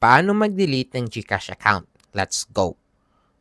Paano mag-delete ng GCash account? Let's go!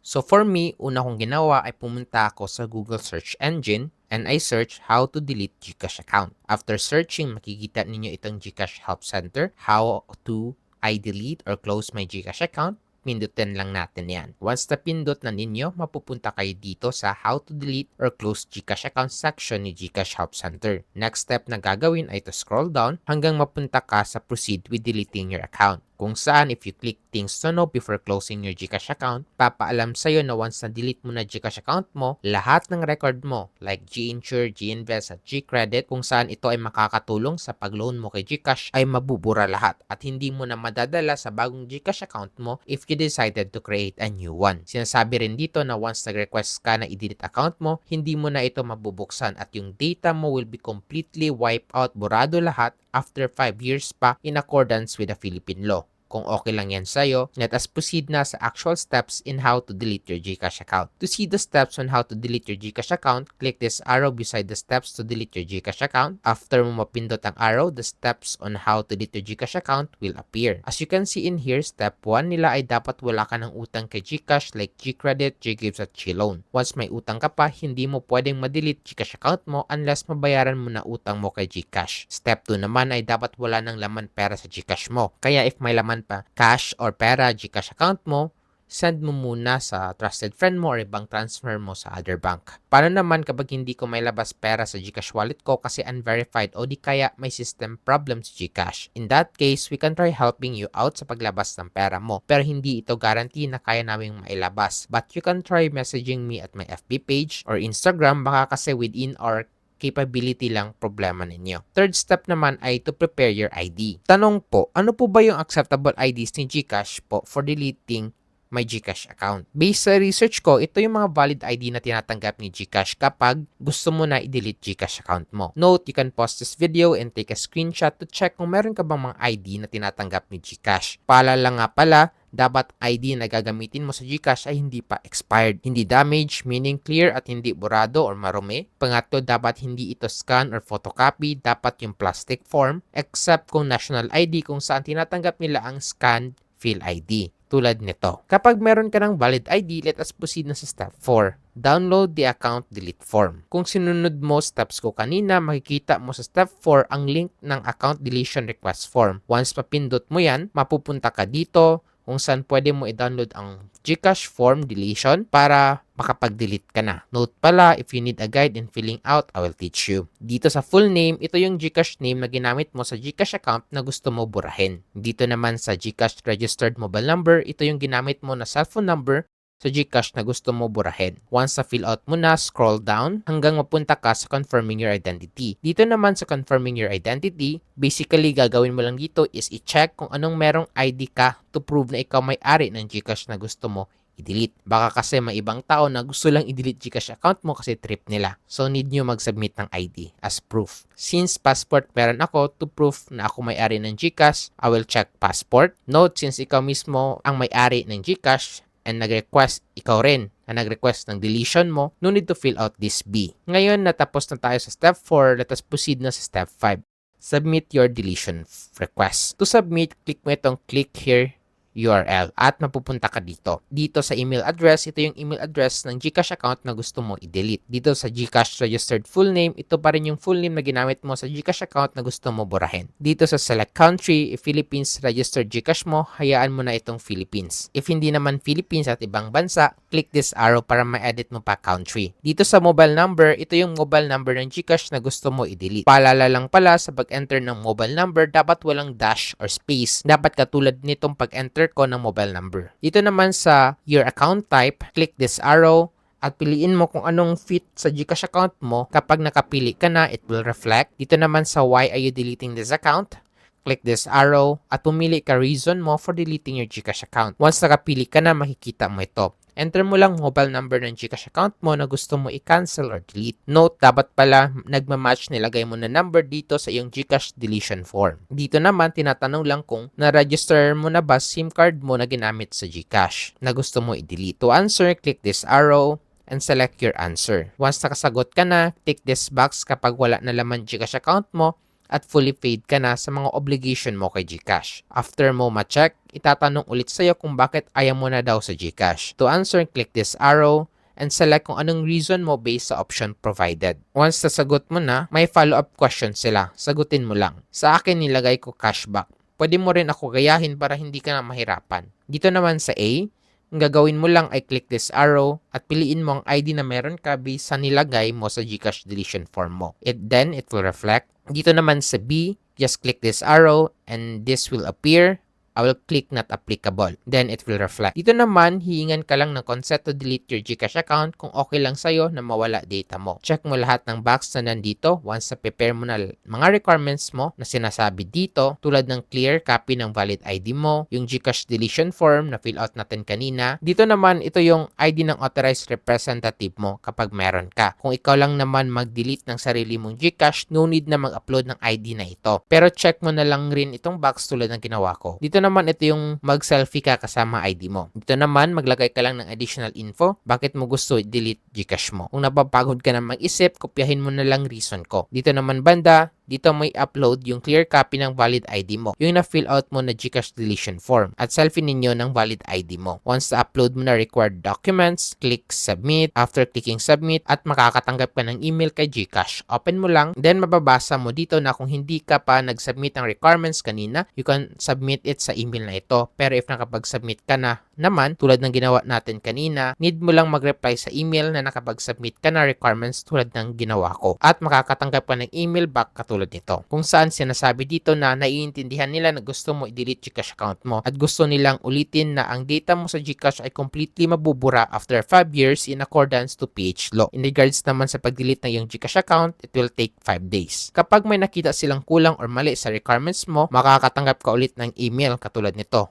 So for me, una kong ginawa ay pumunta ako sa Google search engine and I search how to delete GCash account. After searching, makikita ninyo itong GCash Help Center, how to I delete or close my GCash account. Pindutin lang natin yan. Once na pindot na ninyo, mapupunta kayo dito sa how to delete or close GCash account section ni GCash Help Center. Next step na gagawin ay to scroll down hanggang mapunta ka sa proceed with deleting your account. Kung saan if you click things to know before closing your GCash account, papaalam sa'yo na once na-delete mo na GCash account mo, lahat ng record mo like GInsure, GInvest at GCredit kung saan ito ay makakatulong sa pag-loan mo kay GCash ay mabubura lahat at hindi mo na madadala sa bagong GCash account mo if you decided to create a new one. Sinasabi rin dito na once nag-request ka na i-delete account mo, hindi mo na ito mabubuksan at yung data mo will be completely wiped out, burado lahat after 5 years pa in accordance with the Philippine law. Kung okay lang yan sa'yo, let us proceed na sa actual steps in how to delete your GCash account. To see the steps on how to delete your GCash account, click this arrow beside the steps to delete your GCash account. After mo mapindot ang arrow, the steps on how to delete your GCash account will appear. As you can see in here, step 1 nila ay dapat wala ka ng utang kay GCash like GCredit, GGives at GLoan. Once may utang ka pa, hindi mo pwedeng ma-delete GCash account mo unless mabayaran mo na utang mo kay GCash. Step 2 naman ay dapat wala ng laman pera sa GCash mo. Kaya if may laman pa cash or pera GCash account mo, send mo muna sa trusted friend mo or ibang transfer mo sa other bank. Paano naman kapag hindi ko may labas pera sa GCash wallet ko kasi unverified o di kaya may system problem sa GCash? In that case, we can try helping you out sa paglabas ng pera mo. Pero hindi ito guarantee na kaya naming mailabas. But you can try messaging me at my FB page or Instagram, baka kasi within our capability lang problema ninyo. Third step naman ay to prepare your ID. Tanong po, ano po ba yung acceptable IDs ni GCash po for deleting my GCash account? Based sa research ko, ito yung mga valid ID na tinatanggap ni GCash kapag gusto mo na i-delete GCash account mo. Note, you can pause this video and take a screenshot to check kung meron ka bang mga ID na tinatanggap ni GCash. Paalala nga pala, dapat ID na gagamitin mo sa GCash ay hindi pa expired, hindi damaged, meaning clear at hindi burado or marumi. Pangatlo, dapat hindi ito scan or photocopy, dapat yung plastic form, except kung national ID kung saan tinatanggap nila ang scanned fill ID. Tulad nito. Kapag meron ka ng valid ID, let us proceed na sa step 4. Download the account delete form. Kung sinunod mo steps ko kanina, makikita mo sa step 4 ang link ng account deletion request form. Once mapindot mo yan, mapupunta ka dito kung saan pwede mo i-download ang GCash form deletion para makapag-delete ka na. Note pala, if you need a guide in filling out, I will teach you. Dito sa full name, ito yung GCash name na ginamit mo sa GCash account na gusto mo burahin. Dito naman sa GCash registered mobile number, ito yung ginamit mo na cellphone number sa GCash na gusto mo burahin. Once na fill out mo na, scroll down hanggang mapunta ka sa confirming your identity. Dito naman sa confirming your identity, basically gagawin mo lang dito is i-check kung anong merong ID ka to prove na ikaw may-ari ng GCash na gusto mo i-delete. Baka kasi may ibang tao na gusto lang i-delete GCash account mo kasi trip nila. So need nyo mag-submit ng ID as proof. Since passport meron ako, to proof na ako may-ari ng GCash, I will check passport. Note, since ikaw mismo ang may-ari ng GCash, and nag-request ikaw rin na nag-request ng deletion mo, no need to fill out this B. Ngayon, natapos na tayo sa step 4, let us proceed na sa step 5. Submit your deletion request. To submit, click mo itong click here URL at mapupunta ka dito. Dito sa email address, ito yung email address ng GCash account na gusto mo i-delete. Dito sa GCash registered full name, ito pa rin yung full name na ginamit mo sa GCash account na gusto mo burahin. Dito sa select country, if Philippines registered GCash mo, hayaan mo na itong Philippines. If hindi naman Philippines at ibang bansa, click this arrow para ma-edit mo pa country. Dito sa mobile number, ito yung mobile number ng GCash na gusto mo i-delete. Paalala lang pala sa pag-enter ng mobile number, dapat walang dash or space. Dapat katulad nitong pag-enter ko ng mobile number. Dito naman sa your account type, click this arrow at piliin mo kung anong fit sa GCash account mo. Kapag nakapili ka na, it will reflect. Dito naman sa why are you deleting this account, click this arrow at pumili ka reason mo for deleting your GCash account. Once nakapili ka na, makikita mo ito. Enter mo lang mobile number ng GCash account mo na gusto mo i-cancel or delete. Note, dapat pala nagmamatch nilagay mo na number dito sa iyong GCash deletion form. Dito naman, tinatanong lang kung na-register mo na ba SIM card mo na ginamit sa GCash na gusto mo i-delete. To answer, click this arrow and select your answer. Once nakasagot ka na, tick this box kapag wala na laman GCash account mo at fully paid ka na sa mga obligation mo kay GCash. After mo ma-check, itatanong ulit sa'yo kung bakit ayaw mo na daw sa GCash. To answer, click this arrow and select kung anong reason mo based sa option provided. Once nasagot mo na, may follow-up question sila. Sagutin mo lang. Sa akin, nilagay ko cashback. Pwede mo rin ako gayahin para hindi ka na mahirapan. Dito naman sa A, ang gagawin mo lang ay click this arrow at piliin mo ang ID na meron ka based sa nilagay mo sa GCash deletion form mo. Then it will reflect. Dito naman sa B, just click this arrow and this will appear. I will click not applicable. Then it will reflect. Dito naman, hihingan ka lang ng consent to delete your GCash account kung okay lang sa'yo na mawala data mo. Check mo lahat ng box na nandito once na prepare mo na mga requirements mo na sinasabi dito tulad ng clear copy ng valid ID mo, yung GCash deletion form na fill out natin kanina. Dito naman, ito yung ID ng authorized representative mo kapag meron ka. Kung ikaw lang naman mag-delete ng sarili mong GCash, no need na mag-upload ng ID na ito. Pero check mo na lang rin itong box tulad ng ginawa ko. Dito naman ito yung mag-selfie ka kasama ID mo. Dito naman maglagay ka lang ng additional info. Bakit mo gusto i-delete GCash mo? Kung napapagod ka na mag-isip, kopyahin mo na lang reason ko. Dito naman banda, dito may upload yung clear copy ng valid ID mo. Yung na-fill out mo na GCash deletion form. At selfie ninyo ng valid ID mo. Once na-upload mo na required documents, click submit. After clicking submit, at makakatanggap ka ng email kay GCash. Open mo lang, then mababasa mo dito na kung hindi ka pa nag-submit ng requirements kanina, you can submit it sa email na ito. Pero if nakapag-submit ka na naman, tulad ng ginawa natin kanina, need mo lang mag-reply sa email na nakapag-submit ka na requirements tulad ng ginawa ko. At makakatanggap ka ng email back katulad nito. Kung saan sinasabi dito na naiintindihan nila na gusto mo i-delete GCash account mo at gusto nilang ulitin na ang data mo sa GCash ay completely mabubura after 5 years in accordance to PH law. In regards naman sa pag-delete ng iyong GCash account, it will take 5 days. Kapag may nakita silang kulang or mali sa requirements mo, makakatanggap ka ulit ng email katulad nito.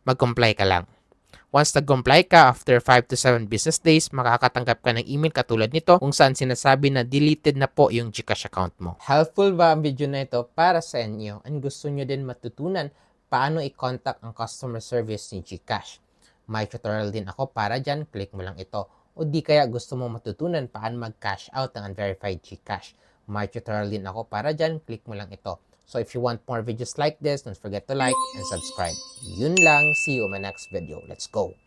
Mag-comply ka lang. Once nag-comply ka, after 5 to 7 business days, makakatanggap ka ng email katulad nito kung saan sinasabi na deleted na po yung GCash account mo. Helpful ba ang video na ito para sa inyo and gusto nyo din matutunan paano i-contact ang customer service ni GCash? May tutorial din ako para dyan, click mo lang ito. O di kaya gusto mo matutunan paano mag-cash out ng unverified GCash? May tutorial din ako para dyan, click mo lang ito. So if you want more videos like this, don't forget to like and subscribe. Yun lang. See you on my next video. Let's go.